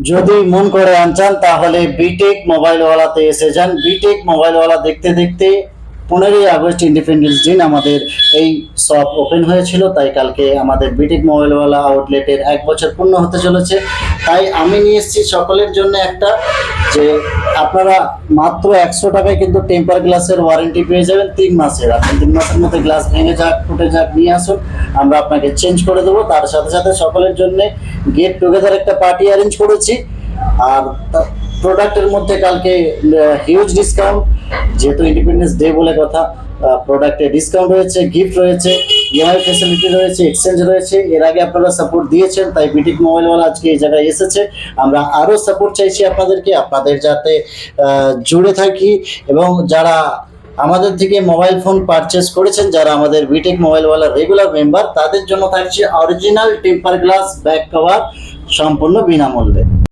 যদি মন করে আনচান তাহলে বিটেক মোবাইলওয়ালাতে এসে যান। বিটেক মোবাইলওয়ালা দেখতে দেখতে 15ই আগস্ট ইন্ডিপেন্ডেন্স দিন আমাদের এই শপ ওপেন হয়েছিল, তাই কালকে আমাদের বিটেক মোবাইলওয়ালা আউটলেটের 1 বছর পূর্ণ হতে চলেছে। তাই আমি নিয়ে এসেছি সকলের জন্য একটা, যে আপনারা মাত্র 100 টাকায় কিন্তু টেম্পার গ্লাসের ওয়ারেন্টি পেয়ে যাবেন 3 মাসের। আপনি 3 মাসের মধ্যে গ্লাস ভেঙে যাক, ফুটে যাক, নিয়ে আসুন, আমরা আপনাকে চেঞ্জ করে দেবো। তার সাথে সাথে সকলের জন্য গেট টুগেদার একটা পার্টি অ্যারেঞ্জ করেছি। আর প্রোডাক্টের মধ্যে কালকে হিউজ ডিসকাউন্ট, যেহেতু ইন্ডিপেন্ডেন্স ডে বলে কথা, প্রোডাক্টে ডিসকাউন্ট রয়েছে, গিফট রয়েছে, ইএমআই ফ্যাসিলিটি রয়েছে, এক্সচেঞ্জ রয়েছে। এর আগে আপনারা সাপোর্ট দিয়েছেন, তাই বিটেক মোবাইলওয়ালা আজকে এই জায়গায় এসেছে। আমরা আরও সাপোর্ট চাইছি আপনাদেরকে, আপনাদের যাতে জুড়ে থাকি। এবং যারা আমাদের থেকে মোবাইল ফোন পারচেস করেছেন, যারা আমাদের বিটেক মোবাইলওয়ালা রেগুলার মেম্বার, তাদের জন্য থাকছে original temper glass back cover সম্পূর্ণ বিনামূল্যে।